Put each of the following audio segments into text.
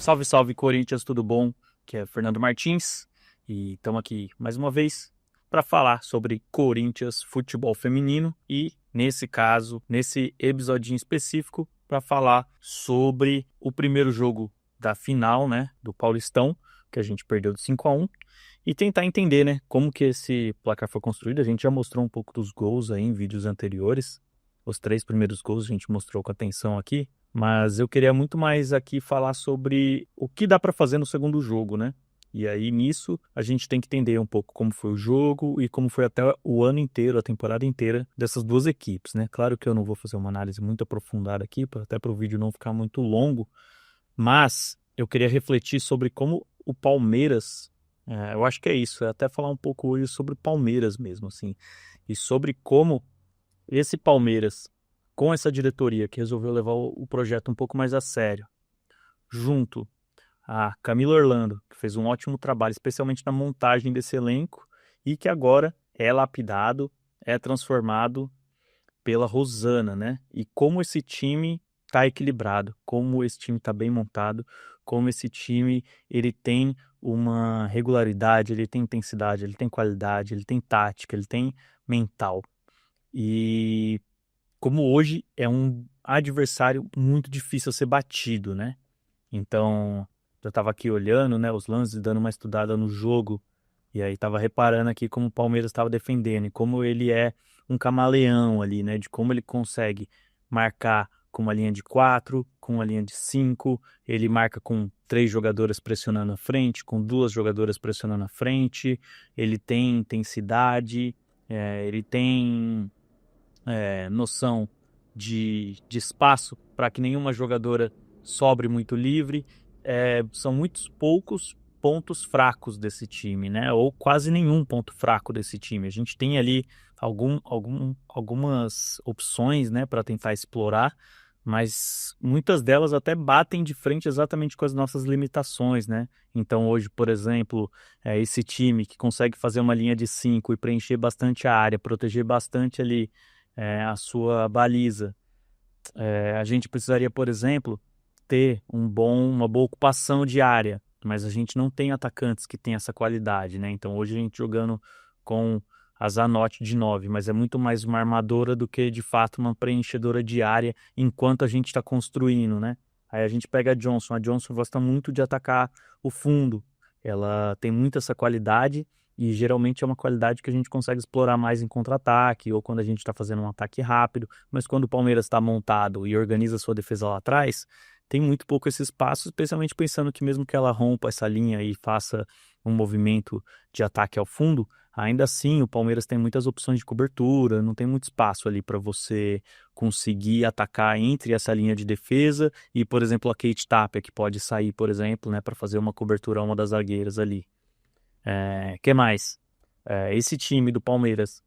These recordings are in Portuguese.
Salve, salve, Corinthians, tudo bom? Que é Fernando Martins e estamos aqui mais uma vez para falar sobre Corinthians futebol feminino e, nesse caso, nesse episódio específico, para falar sobre o primeiro jogo da final, né, do Paulistão, que a gente perdeu de 5-1 e tentar entender, né, como que esse placar foi construído. A gente já mostrou um pouco dos gols aí em vídeos anteriores. Os 3 primeiros gols a gente mostrou com atenção aqui. Mas eu queria muito mais aqui falar sobre o que dá para fazer no segundo jogo, né? E aí nisso a gente tem que entender um pouco como foi o jogo e como foi até o ano inteiro, a temporada inteira dessas duas equipes, né? Claro que eu não vou fazer uma análise muito aprofundada aqui, até para o vídeo não ficar muito longo, mas eu queria refletir sobre como o Palmeiras, eu acho que é isso, é até falar um pouco hoje sobre o Palmeiras mesmo, assim, e sobre como esse Palmeiras, com essa diretoria que resolveu levar o projeto um pouco mais a sério, junto a Camila Orlando, que fez um ótimo trabalho, especialmente na montagem desse elenco, e que agora é lapidado, é transformado pela Rosana, né? E como esse time está equilibrado, como esse time está bem montado, como esse time ele tem uma regularidade, ele tem intensidade, ele tem qualidade, ele tem tática, ele tem mental. E como hoje é um adversário muito difícil a ser batido, né? Então, eu estava aqui olhando, né, os lances, dando uma estudada no jogo, e aí estava reparando aqui como o Palmeiras estava defendendo e como ele é um camaleão ali, né, de como ele consegue marcar com uma linha de 4, com uma linha de 5, ele marca com 3 jogadoras pressionando a frente, com 2 jogadoras pressionando a frente, ele tem intensidade, ele tem noção de espaço para que nenhuma jogadora sobre muito livre. São muitos poucos pontos fracos desse time, né? Ou quase nenhum ponto fraco desse time. A gente tem ali algumas opções, né, para tentar explorar, mas muitas delas até batem de frente exatamente com as nossas limitações, né? Então hoje, por exemplo, esse time que consegue fazer uma linha de 5 e preencher bastante a área, proteger bastante ali a sua baliza. A gente precisaria, por exemplo, ter uma boa ocupação de área, mas a gente não tem atacantes que têm essa qualidade, né? Então hoje a gente jogando com a Zanotti de 9, mas é muito mais uma armadora do que de fato uma preenchedora de área enquanto a gente está construindo, né? Aí a gente pega a Johnson gosta muito de atacar o fundo, ela tem muito essa qualidade e geralmente é uma qualidade que a gente consegue explorar mais em contra-ataque ou quando a gente está fazendo um ataque rápido, mas quando o Palmeiras está montado e organiza sua defesa lá atrás, tem muito pouco esse espaço, especialmente pensando que mesmo que ela rompa essa linha e faça um movimento de ataque ao fundo, ainda assim o Palmeiras tem muitas opções de cobertura, não tem muito espaço ali para você conseguir atacar entre essa linha de defesa e, por exemplo, a Kate Tapia, que pode sair, por exemplo, né, para fazer uma cobertura a uma das zagueiras ali. Que mais? Esse time do Palmeiras,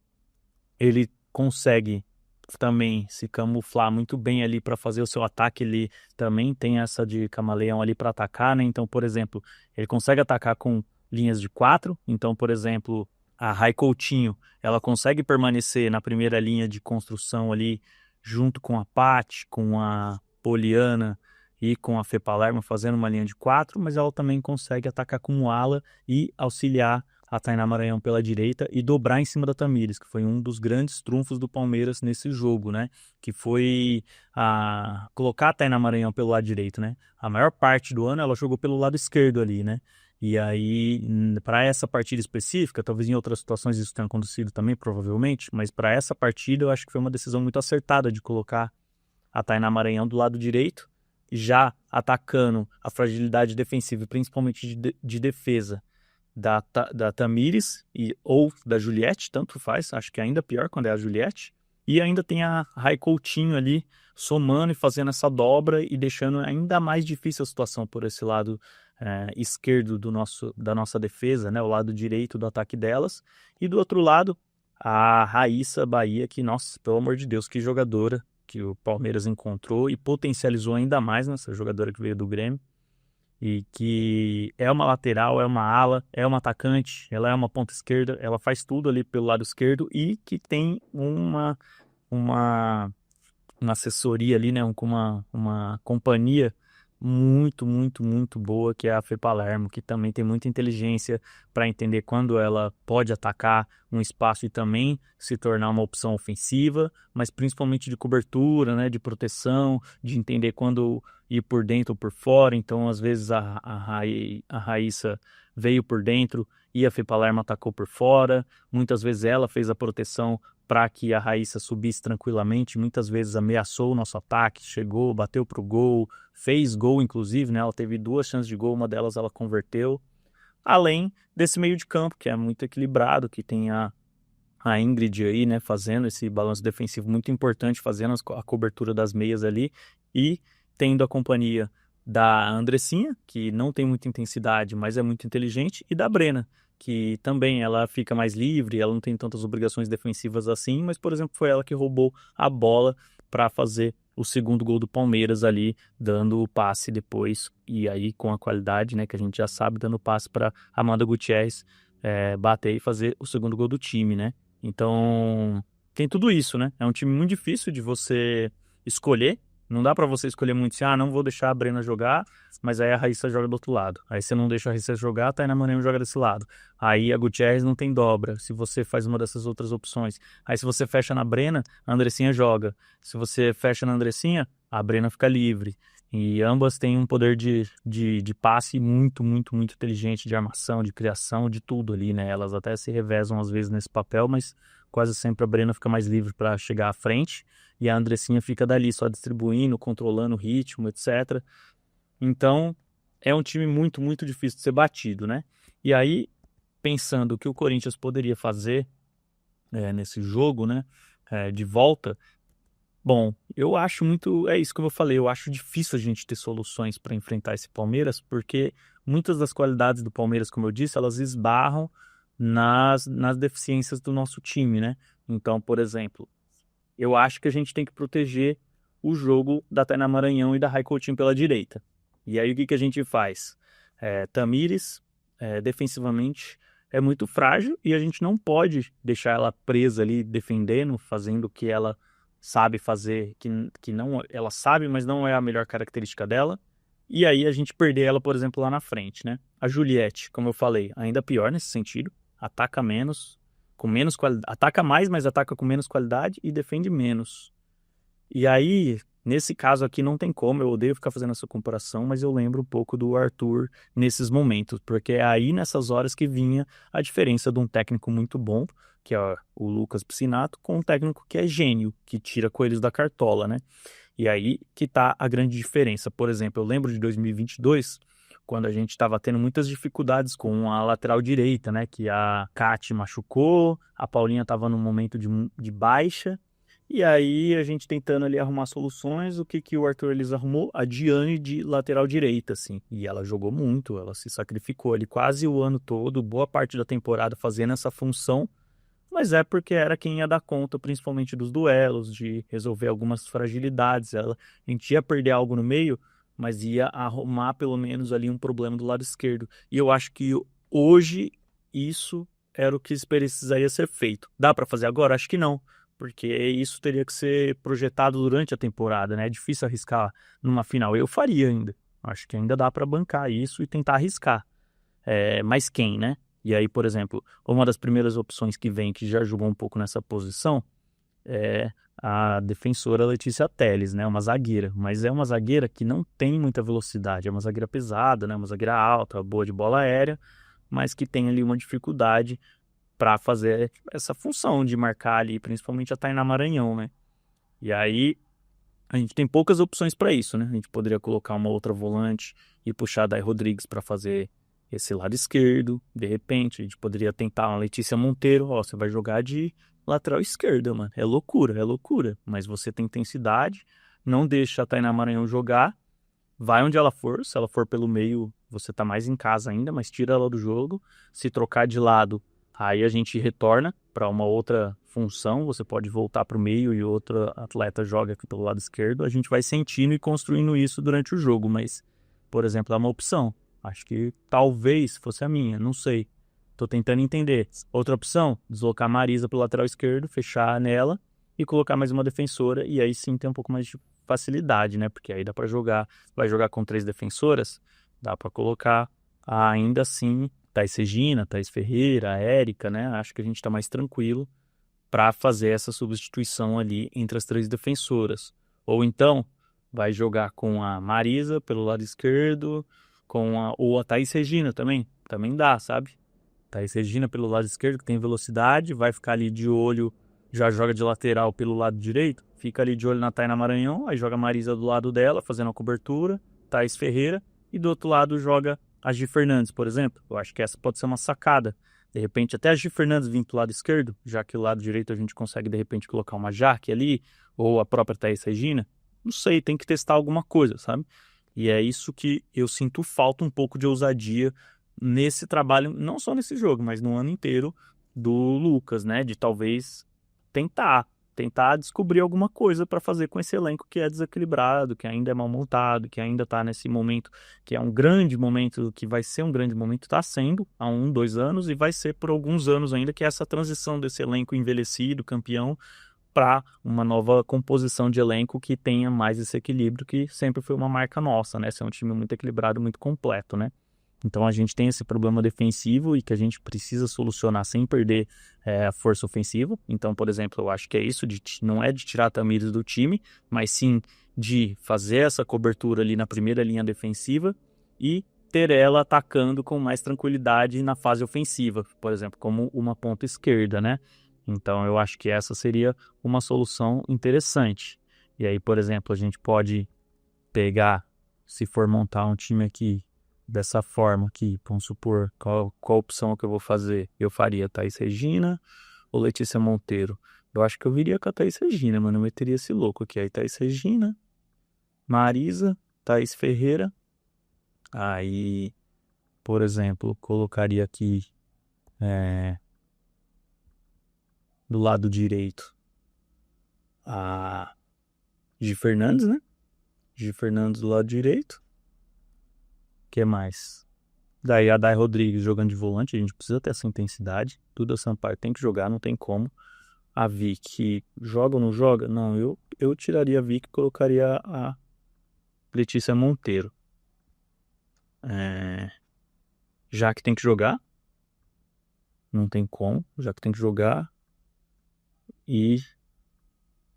ele consegue também se camuflar muito bem ali para fazer o seu ataque. Ele também tem essa de camaleão ali para atacar, né? Então, por exemplo, ele consegue atacar com linhas de 4. Então, por exemplo, a Rai Coutinho, ela consegue permanecer na primeira linha de construção ali, junto com a Paty, com a Poliana e com a Fê Palermo, fazendo uma linha de 4, mas ela também consegue atacar como ala e auxiliar a Tainá Maranhão pela direita e dobrar em cima da Tamires, que foi um dos grandes trunfos do Palmeiras nesse jogo, né? Que foi colocar a Tainá Maranhão pelo lado direito, né? A maior parte do ano ela jogou pelo lado esquerdo ali, né? E aí, para essa partida específica, talvez em outras situações isso tenha acontecido também, provavelmente, mas para essa partida eu acho que foi uma decisão muito acertada de colocar a Tainá Maranhão do lado direito, já atacando a fragilidade defensiva, principalmente de defesa da Tamires ou da Juliette, tanto faz, acho que é ainda pior quando é a Juliette, e ainda tem a Rai Coutinho ali somando e fazendo essa dobra e deixando ainda mais difícil a situação por esse lado esquerdo da nossa defesa, né, o lado direito do ataque delas, e do outro lado a Raíssa Bahia, que, nossa, pelo amor de Deus, que jogadora que o Palmeiras encontrou e potencializou ainda mais nessa jogadora que veio do Grêmio e que é uma lateral, é uma ala, é uma atacante, ela é uma ponta esquerda, ela faz tudo ali pelo lado esquerdo e que tem uma assessoria ali, né, uma companhia muito, muito, muito boa, que é a Fê Palermo, que também tem muita inteligência para entender quando ela pode atacar um espaço e também se tornar uma opção ofensiva, mas principalmente de cobertura, né, de proteção, de entender quando ir por dentro ou por fora. Então, às vezes, a Raíssa veio por dentro e a Fê Palermo atacou por fora. Muitas vezes ela fez a proteção para que a Raíssa subisse tranquilamente, muitas vezes ameaçou o nosso ataque, chegou, bateu pro gol, fez gol inclusive, né? Ela teve 2 chances de gol, uma delas ela converteu. Além desse meio de campo, que é muito equilibrado, que tem a Ingrid aí, né, fazendo esse balanço defensivo muito importante, fazendo a cobertura das meias ali e tendo a companhia da Andressinha, que não tem muita intensidade, mas é muito inteligente, e da Brena, que também ela fica mais livre, ela não tem tantas obrigações defensivas assim, mas, por exemplo, foi ela que roubou a bola para fazer o segundo gol do Palmeiras ali, dando o passe depois, e aí com a qualidade, né, que a gente já sabe, dando o passe para Amanda Gutierrez bater e fazer o segundo gol do time, né? Então, tem tudo isso, né? É um time muito difícil de você escolher. Não dá pra você escolher muito assim, não vou deixar a Brena jogar, mas aí a Raíssa joga do outro lado. Aí você não deixa a Raíssa jogar, a Tainá Maranhão joga desse lado. Aí a Gutierrez não tem dobra, se você faz uma dessas outras opções. Aí se você fecha na Brena, a Andressinha joga. Se você fecha na Andressinha, a Brena fica livre. E ambas têm um poder de passe muito, muito, muito inteligente, de armação, de criação, de tudo ali, né? Elas até se revezam às vezes nesse papel, mas quase sempre a Brena fica mais livre para chegar à frente e a Andressinha fica dali só distribuindo, controlando o ritmo, etc. Então, é um time muito, muito difícil de ser batido, né? E aí, pensando o que o Corinthians poderia fazer nesse jogo, né? De volta. Bom, eu acho muito. É isso que eu falei. Eu acho difícil a gente ter soluções para enfrentar esse Palmeiras, porque muitas das qualidades do Palmeiras, como eu disse, elas esbarram nas deficiências do nosso time, né? Então, por exemplo, eu acho que a gente tem que proteger o jogo da Tainá Maranhão e da Rai Coutinho pela direita. E aí o que a gente faz? Tamires, defensivamente, é muito frágil e a gente não pode deixar ela presa ali defendendo, fazendo o que ela sabe fazer, que não, ela sabe, mas não é a melhor característica dela. E aí a gente perder ela, por exemplo, lá na frente, né? A Juliette, como eu falei, ainda pior nesse sentido, ataca menos, com menos qualidade, ataca mais, mas ataca com menos qualidade e defende menos. E aí, nesse caso aqui não tem como, eu odeio ficar fazendo essa comparação, mas eu lembro um pouco do Arthur nesses momentos, porque é aí nessas horas que vinha a diferença de um técnico muito bom, que é o Lucas Piscinato, com um técnico que é gênio, que tira coelhos da cartola, né? E aí que tá a grande diferença. Por exemplo, eu lembro de 2022, quando a gente estava tendo muitas dificuldades com a lateral direita, né? Que a Kate machucou, a Paulinha estava num momento de baixa, e aí a gente tentando ali arrumar soluções, o que o Arthur Elias arrumou? A Diane de lateral direita, assim. E ela jogou muito, ela se sacrificou ali quase o ano todo, boa parte da temporada fazendo essa função, mas é porque era quem ia dar conta, principalmente dos duelos, de resolver algumas fragilidades. A gente ia perder algo no meio, mas ia arrumar pelo menos ali um problema do lado esquerdo. E eu acho que hoje isso era o que precisaria ser feito. Dá para fazer agora? Acho que não, porque isso teria que ser projetado durante a temporada, né? É difícil arriscar numa final. Eu faria ainda. Acho que ainda dá para bancar isso e tentar arriscar. Mas quem, né? E aí, por exemplo, uma das primeiras opções que vem, que já jogou um pouco nessa posição, é a defensora Letícia Telles, né? Uma zagueira. Mas é uma zagueira que não tem muita velocidade. É uma zagueira pesada, né? Uma zagueira alta, boa de bola aérea, mas que tem ali uma dificuldade para fazer essa função de marcar ali, principalmente a Tainá Maranhão, né? E aí a gente tem poucas opções para isso, né? A gente poderia colocar uma outra volante e puxar a Day Rodrigues para fazer esse lado esquerdo. De repente, a gente poderia tentar uma Letícia Monteiro. Ó, você vai jogar de lateral esquerda, mano. É loucura, é loucura. Mas você tem intensidade, não deixa a Tainá Maranhão jogar. Vai onde ela for. Se ela for pelo meio, você tá mais em casa ainda, mas tira ela do jogo. Se trocar de lado, aí a gente retorna para uma outra função. Você pode voltar para o meio e outro atleta joga aqui pelo lado esquerdo. A gente vai sentindo e construindo isso durante o jogo, mas, por exemplo, é uma opção. Acho que talvez fosse a minha, não sei. Tô tentando entender. Outra opção, deslocar a Marisa pro lateral esquerdo, fechar nela e colocar mais uma defensora, e aí sim ter um pouco mais de facilidade, né? Porque aí dá para jogar, vai jogar com 3 defensoras, dá para colocar ainda assim Thaís Regina, Thaís Ferreira, a Érica, né? Acho que a gente está mais tranquilo para fazer essa substituição ali entre as 3 defensoras. Ou então vai jogar com a Marisa pelo lado esquerdo, ou a Thaís Regina também dá, sabe? Thaís Regina pelo lado esquerdo, que tem velocidade, vai ficar ali de olho, já joga de lateral pelo lado direito, fica ali de olho na Tainá Maranhão, aí joga a Marisa do lado dela, fazendo a cobertura, Thaís Ferreira, e do outro lado joga a Gi Fernandes, por exemplo. Eu acho que essa pode ser uma sacada. De repente, até a Gi Fernandes vir pro lado esquerdo, já que o lado direito a gente consegue, de repente, colocar uma Jaque ali, ou a própria Thaís Regina. Não sei, tem que testar alguma coisa, sabe? E é isso que eu sinto falta um pouco de ousadia nesse trabalho, não só nesse jogo, mas no ano inteiro do Lucas, né? De talvez tentar descobrir alguma coisa para fazer com esse elenco que é desequilibrado, que ainda é mal montado, que ainda está nesse momento que é um grande momento, que vai ser um grande momento, está sendo há 1, 2 anos e vai ser por alguns anos ainda, que é essa transição desse elenco envelhecido, campeão, para uma nova composição de elenco que tenha mais esse equilíbrio, que sempre foi uma marca nossa, né? Ser um time muito equilibrado, muito completo, né? Então a gente tem esse problema defensivo e que a gente precisa solucionar sem perder a força ofensiva. Então, por exemplo, eu acho que é isso, não é de tirar a Tamires do time, mas sim de fazer essa cobertura ali na primeira linha defensiva e ter ela atacando com mais tranquilidade na fase ofensiva, por exemplo, como uma ponta esquerda, né? Então eu acho que essa seria uma solução interessante. E aí, por exemplo, a gente pode pegar, se for montar um time aqui dessa forma aqui, vamos supor, qual opção que eu vou fazer? Eu faria Thaís Regina ou Letícia Monteiro? Eu acho que eu viria com a Thaís Regina, mano, eu meteria esse louco aqui. Aí Thaís Regina, Marisa, Thaís Ferreira, aí, por exemplo, colocaria aqui do lado direito a Gi Fernandes, né? Gi Fernandes do lado direito. O que mais? Daí a Day Rodrigues jogando de volante, a gente precisa ter essa intensidade. Duda Sampaio tem que jogar, não tem como. A Vicky joga ou não joga? Não, eu tiraria a Vicky e colocaria a Letícia Monteiro. Já que tem que jogar, não tem como, já que tem que jogar. E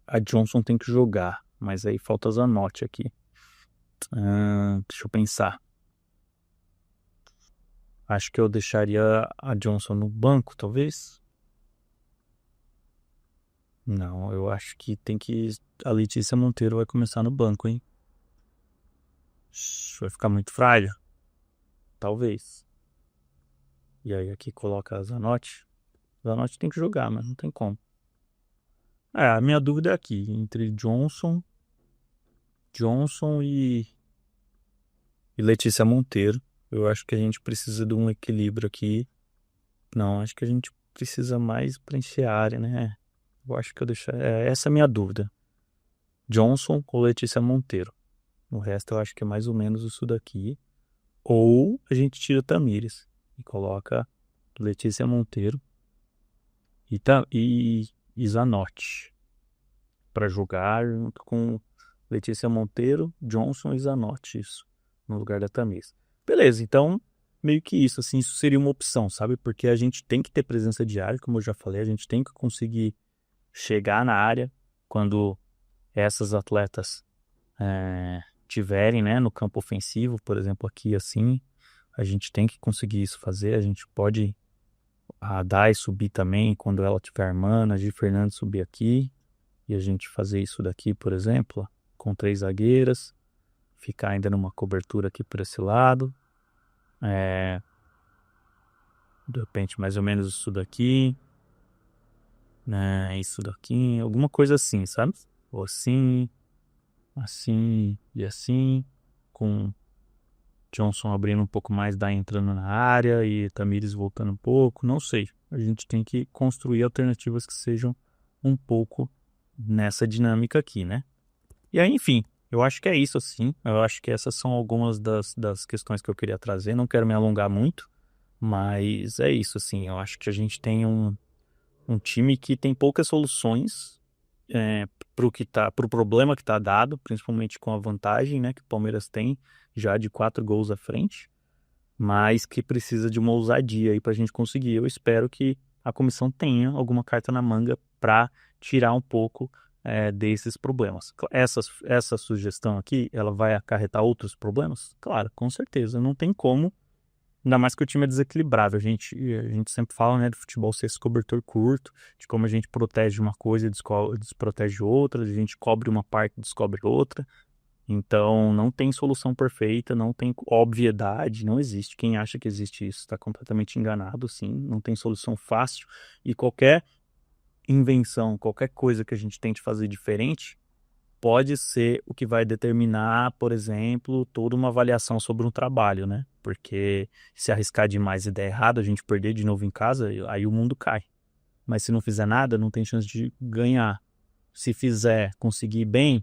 a Johnson tem que jogar, mas aí falta Zanotti aqui. Deixa eu pensar. Acho que eu deixaria a Johnson no banco, talvez. Não, eu acho que tem que. A Letícia Monteiro vai começar no banco, hein? Vai ficar muito frágil? Talvez. E aí aqui coloca a Zanotti. Zanotti tem que jogar, mas não tem como. A minha dúvida é aqui, entre Johnson e Letícia Monteiro. Eu acho que a gente precisa de um equilíbrio aqui. Não, acho que a gente precisa mais preencher a área, né? Eu acho que eu deixar. Essa é a minha dúvida. Johnson ou Letícia Monteiro. O resto eu acho que é mais ou menos isso daqui. Ou a gente tira Tamires e coloca Letícia Monteiro e Zanotti para jogar junto com Letícia Monteiro, Johnson e Zanotti, isso, no lugar da Tamires. Beleza, então meio que isso, assim, isso seria uma opção, sabe? Porque a gente tem que ter presença de área, como eu já falei, a gente tem que conseguir chegar na área quando essas atletas tiverem, né, no campo ofensivo, por exemplo, aqui assim, a gente tem que conseguir isso fazer, a gente pode a Dai subir também quando ela estiver armando, a Gi Fernandes subir aqui e a gente fazer isso daqui, por exemplo, com 3 zagueiras, ficar ainda numa cobertura aqui por esse lado, de repente mais ou menos isso daqui, né, isso daqui, alguma coisa assim, sabe? Ou assim e assim, com Johnson abrindo um pouco mais, Dai entrando na área e Tamires voltando um pouco, não sei. A gente tem que construir alternativas que sejam um pouco nessa dinâmica aqui, né? E aí, enfim, eu acho que é isso, assim. Eu acho que essas são algumas das questões que eu queria trazer. Não quero me alongar muito, mas é isso, assim. Eu acho que a gente tem um time que tem poucas soluções pro problema que está dado, principalmente com a vantagem, né, que o Palmeiras tem já de 4 gols à frente, mas que precisa de uma ousadia aí para a gente conseguir. Eu espero que a comissão tenha alguma carta na manga para tirar um pouco desses problemas. Essa sugestão aqui, ela vai acarretar outros problemas? Claro, com certeza. Não tem como, ainda mais que o time é desequilibrado. A gente sempre fala, né, do futebol ser esse cobertor curto, de como a gente protege uma coisa e desprotege outra, a gente cobre uma parte e descobre outra. Então, não tem solução perfeita, não tem obviedade, não existe. Quem acha que existe isso está completamente enganado, sim. Não tem solução fácil. E qualquer invenção, qualquer coisa que a gente tente fazer diferente, pode ser o que vai determinar, por exemplo, toda uma avaliação sobre um trabalho, né? Porque se arriscar demais e der errado, a gente perder de novo em casa, aí o mundo cai. Mas se não fizer nada, não tem chance de ganhar. Se fizer, conseguir bem,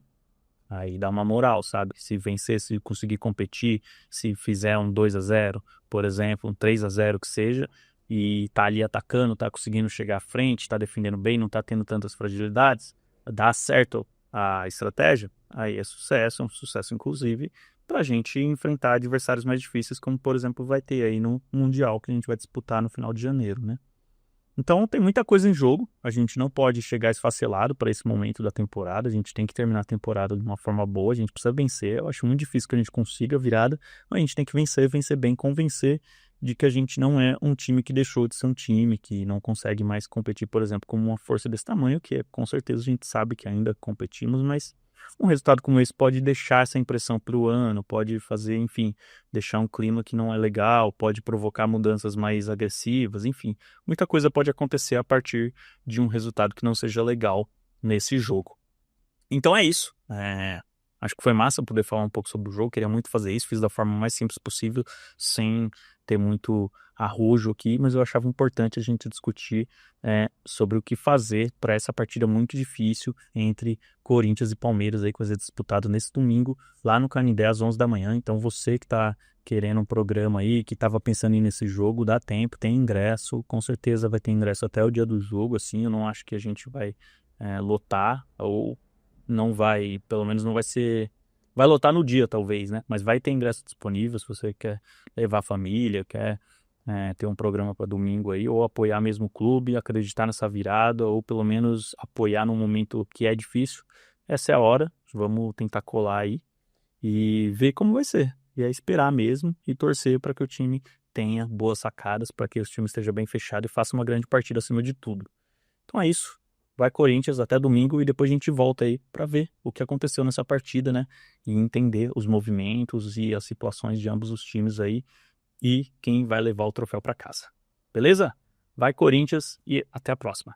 aí dá uma moral, sabe? Se vencer, se conseguir competir, se fizer um 2-0, por exemplo, um 3-0 que seja, e tá ali atacando, tá conseguindo chegar à frente, tá defendendo bem, não tá tendo tantas fragilidades, dá certo a estratégia, aí é um sucesso inclusive pra gente enfrentar adversários mais difíceis, como por exemplo vai ter aí no Mundial que a gente vai disputar no final de janeiro, né? Então tem muita coisa em jogo, a gente não pode chegar esfacelado para esse momento da temporada, a gente tem que terminar a temporada de uma forma boa, a gente precisa vencer, eu acho muito difícil que a gente consiga a virada, mas a gente tem que vencer bem, convencer de que a gente não é um time que deixou de ser um time, que não consegue mais competir, por exemplo, como uma força desse tamanho, que com certeza a gente sabe que ainda competimos, mas um resultado como esse pode deixar essa impressão para o ano, pode fazer, enfim, deixar um clima que não é legal, pode provocar mudanças mais agressivas, enfim, muita coisa pode acontecer a partir de um resultado que não seja legal nesse jogo. Então é isso. Acho que foi massa poder falar um pouco sobre o jogo. Queria muito fazer isso. Fiz da forma mais simples possível, sem ter muito arrojo aqui, mas eu achava importante a gente discutir sobre o que fazer para essa partida muito difícil entre Corinthians e Palmeiras, aí, que vai ser disputado nesse domingo, lá no Canindé, às 11 da manhã. Então você que está querendo um programa aí, que estava pensando em ir nesse jogo, dá tempo, tem ingresso, com certeza vai ter ingresso até o dia do jogo, assim, eu não acho que a gente vai lotar, ou não vai, pelo menos não vai ser, vai lotar no dia talvez, né, mas vai ter ingresso disponível se você quer levar a família, quer ter um programa para domingo aí, ou apoiar mesmo o clube, acreditar nessa virada, ou pelo menos apoiar num momento que é difícil, essa é a hora, vamos tentar colar aí e ver como vai ser. E é esperar mesmo e torcer para que o time tenha boas sacadas, para que o time esteja bem fechado e faça uma grande partida acima de tudo. Então é isso. Vai Corinthians até domingo e depois a gente volta aí para ver o que aconteceu nessa partida, né? E entender os movimentos e as situações de ambos os times aí e quem vai levar o troféu para casa. Beleza? Vai Corinthians e até a próxima.